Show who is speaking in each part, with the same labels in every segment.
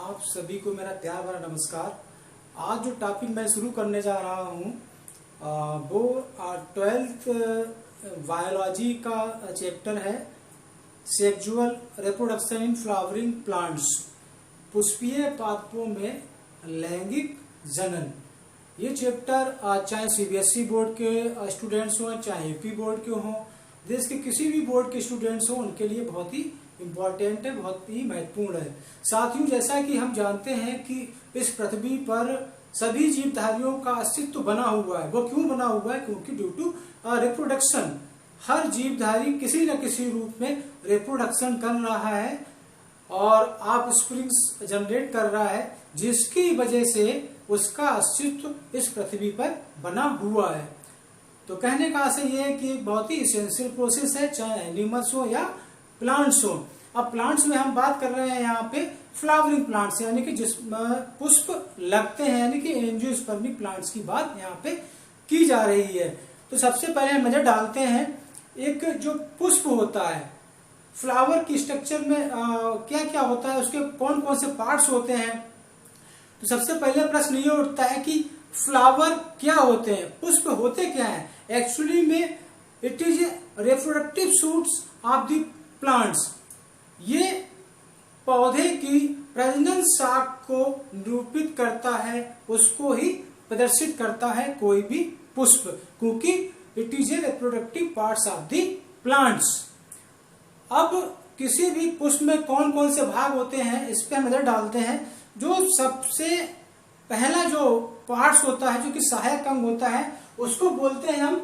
Speaker 1: आप सभी को मेरा प्यार भरा नमस्कार। आज जो टॉपिक मैं शुरू करने जा रहा हूँ वो 12th बायोलॉजी का चैप्टर है, sexual reproduction in flowering plants, पुष्पीय पादपों में लैंगिक जनन। ये चैप्टर चाहे सीबीएसई बोर्ड के स्टूडेंट्स हों, चाहे यूपी बोर्ड के हों, देश के किसी भी बोर्ड के स्टूडेंट्स हों, उनके लिए बहुत ही इम्पोर्टेंट है, बहुत ही महत्वपूर्ण है। साथियों, जैसा कि हम जानते हैं कि इस पृथ्वी पर सभी जीवधारियों का अस्तित्व बना हुआ है। वो क्यों बना हुआ है? क्योंकि ड्यू टू रिप्रोडक्शन हर जीवधारी किसी न किसी रूप में रिप्रोडक्शन कर रहा है और आप स्प्रिंग्स जनरेट कर रहा है, जिसकी वजह से उसका अस्तित्व इस पृथ्वी पर बना हुआ है। तो कहने का आशय ये है कि एक बहुत ही इसेंशियल प्रोसेस है, चाहे एनिमल्स हो या प्लांट्स हो। अब प्लांट्स में हम बात कर रहे हैं यहाँ पे फ्लावरिंग प्लांट्स, यानी कि जिसमें पुष्प लगते हैं, यानी कि एंजियोस्पर्मिक प्लांट्स की बात यहाँ पे की जा रही है। तो सबसे पहले हम नजर डालते हैं एक जो पुष्प होता है, फ्लावर की स्ट्रक्चर में क्या क्या होता है, उसके कौन कौन से पार्ट्स होते हैं। तो सबसे पहले प्रश्न ये उठता है कि फ्लावर क्या होते हैं, पुष्प होते क्या हैं। एक्चुअली में it is reproductive shoots of the plants. ये पौधे की प्रजनन शाख को निरूपित करता है, उसको ही प्रदर्शित करता है कोई भी पुष्प, क्योंकि it is a reproductive parts of the plants. अब किसी भी पुष्प में कौन कौन से भाग होते हैं, इस पे हम नजर डालते हैं। जो सबसे पहला जो पार्ट्स होता है, जो कि सहायक अंग होता है, उसको बोलते हैं हम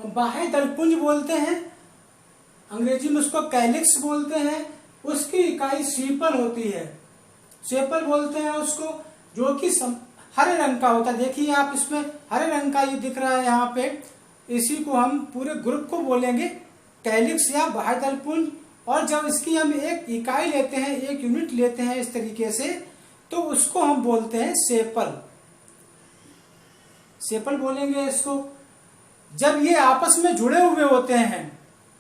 Speaker 1: बाह्य दलपुंज बोलते हैं, अंग्रेजी में उसको कैलिक्स बोलते हैं। उसकी इकाई सीपल होती है, सेपल बोलते हैं उसको, जो कि हरे रंग का होता है। देखिए आप इसमें हरे रंग का ये दिख रहा है यहाँ पे, इसी को हम पूरे ग्रुप को बोलेंगे कैलिक्स या बाह्य दलपुंज। और जब इसकी हम एक इकाई लेते हैं, एक यूनिट लेते हैं इस तरीके से, तो उसको हम बोलते हैं सेपल, सेपल बोलेंगे इसको। जब ये आपस में जुड़े हुए होते हैं,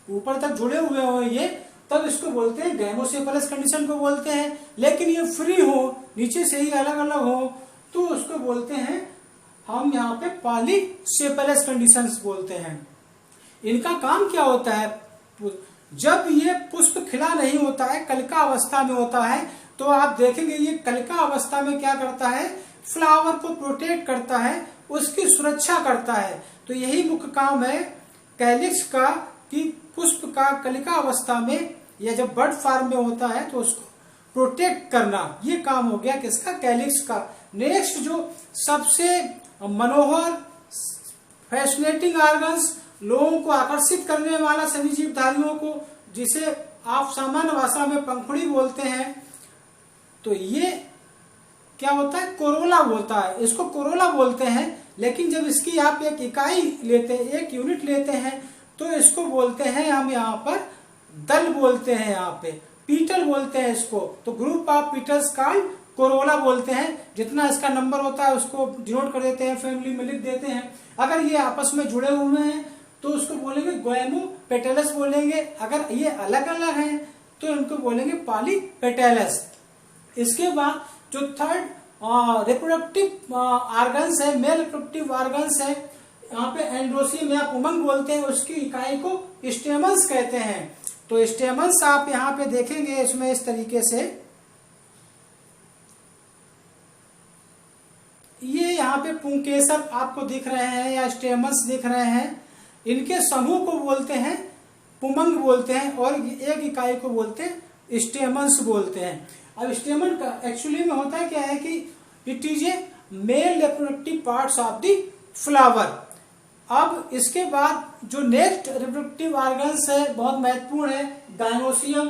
Speaker 1: ऊपर तक जुड़े हुए हो ये, तब इसको बोलते हैं गैमोसेफलस कंडीशन को बोलते हैं। लेकिन ये फ्री हो, नीचे से ही अलग अलग हो, तो उसको बोलते हैं हम यहाँ पे पॉलीसेफलस कंडीशंस बोलते हैं। इनका काम क्या होता है? जब ये पुष्प खिला नहीं होता है, कलिका अवस्था में होता है, तो आप देखेंगे ये कलिका अवस्था में क्या करता है, फ्लावर को प्रोटेक्ट करता है, उसकी सुरक्षा करता है। तो यही मुख्य काम है कैलिक्स का, कि पुष्प का कलिका अवस्था में या जब बर्ड फॉर्म में होता है तो उसको प्रोटेक्ट करना। ये काम हो गया किसका? कैलिक्स का। नेक्स्ट जो सबसे मनोहर फैसिनेटिंग ऑर्गन्स, लोगों को आकर्षित करने वाला सभी जीवधारियों को, जिसे आप सामान्य भाषा में पंखुड़ी बोलते हैं, तो ये क्या होता है? कोरोला बोलता है, इसको कोरोला बोलते हैं। लेकिन जब इसकी आप एक इकाई लेते हैं, एक यूनिट लेते हैं, तो इसको बोलते हैं हम यहाँ पर दल बोलते हैं, यहाँ पे पीटल बोलते हैं इसको। तो group of petals called Corolla बोलते हैं। जितना इसका नंबर होता है उसको डिनोट कर देते हैं, फैमिली में लिख देते हैं। अगर ये आपस में जुड़े हुए हैं तो उसको बोलेंगे गोएमोपेटलस बोलेंगे। अगर ये अलग अलग हैं तो इनको बोलेंगे पॉलीपेटलस। इसके बाद जो थर्ड रिप्रोडक्टिव ऑर्गन्स है, मेल रिप्रोडक्टिव ऑर्गन्स है, यहाँ पे एंड्रोसियम या पुमंग बोलते हैं, उसकी इकाई को स्टेमन्स कहते हैं। तो स्टेमन्स आप यहाँ पे देखेंगे इसमें इस तरीके से, ये यहाँ पे पुंकेसर आपको दिख रहे हैं या स्टेमन्स दिख रहे हैं। इनके समूह को बोलते हैं पुमंग बोलते हैं, और एक इकाई को बोलते हैं स्टेमन्स बोलते हैं। अब स्टेमन का एक्चुअली में होता है क्या है कि it is a male reproductive parts of the flower. अब इसके बाद जो नेक्स्ट रिप्रोडक्टिव ऑर्गन्स है, बहुत महत्वपूर्ण है, गायनोसियम,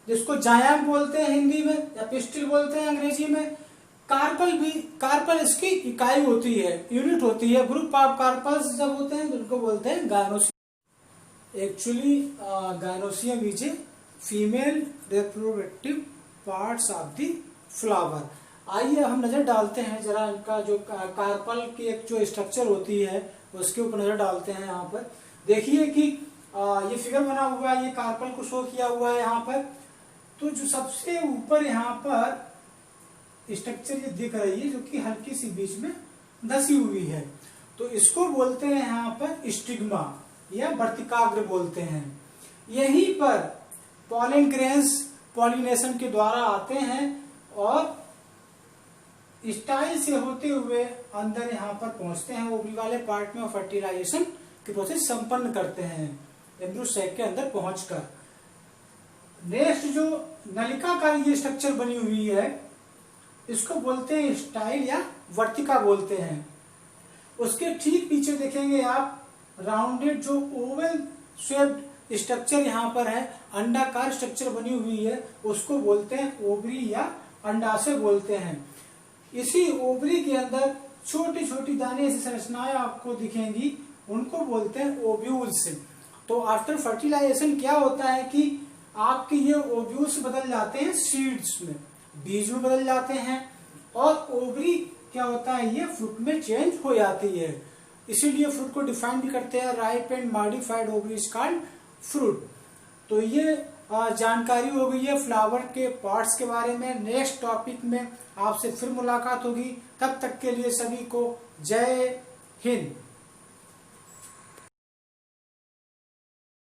Speaker 1: जिसको जायम बोलते हैं हिंदी में, या पिस्टिल बोलते हैं अंग्रेजी में। कार्पल भी, कार्पल इसकी इकाई होती है, यूनिट होती है। ग्रुप ऑफ कार्पल्स जब होते हैं तो उनको बोलते हैं gynoecium. Actually gynoecium is a female reproductive parts of the flower. आइए हम नजर डालते हैं जरा इनका जो कार्पल की एक जो स्ट्रक्चर होती है उसके ऊपर नजर डालते हैं। यहाँ पर देखिए कि ये फिगर बना हुआ है, ये कार्पल को शो किया हुआ है यहाँ पर। तो जो सबसे ऊपर यहाँ पर स्ट्रक्चर ये दिख रही है जो कि हल्की सी बीच में धसी हुई है, तो इसको बोलते हैं यहाँ पर स्टिग्मा या वर्तिकाग्र बोलते हैं। यहीं पर पॉलन ग्रेन्स पॉलिनेशन के द्वारा आते हैं और स्टाइल से होते हुए अंदर यहाँ पर पहुंचते हैं, ओवरी वाले पार्ट में और फर्टिलाइजेशन की प्रोसेस संपन्न करते हैं एम्ब्रियो सैक के अंदर पहुंचकर। नेक्स्ट जो नलिकाकार ये स्ट्रक्चर बनी हुई है इसको बोलते हैं स्टाइल या वर्तिका बोलते हैं। उसके ठीक पीछे देखेंगे आप राउंडेड जो ओवल शेप्ड स्ट्रक्चर यहाँ पर है, अंडाकार स्ट्रक्चर बनी हुई है, उसको बोलते हैं ओवरी या अंडाशय बोलते हैं। इसी ओवरी के अंदर छोटी छोटी दाने ऐसी संरचनाएं आपको दिखेंगी, उनको बोलते हैं ओव्यूल्स। तो आफ्टर फर्टिलाइजेशन क्या होता है कि आपके ये ओव्यूल्स बदल जाते हैं सीड्स में, बीज में बदल जाते हैं, और ओवरी क्या होता है ये फ्रूट में चेंज हो जाती है। इसीलिए फ्रूट को डिफाइन भी करते हैं ripe and modified ovary is called fruit. तो ये जानकारी हो गई है फ्लावर के पार्ट्स के बारे में। नेक्स्ट टॉपिक में आपसे फिर मुलाकात होगी, तब तक के लिए सभी को जय हिंद।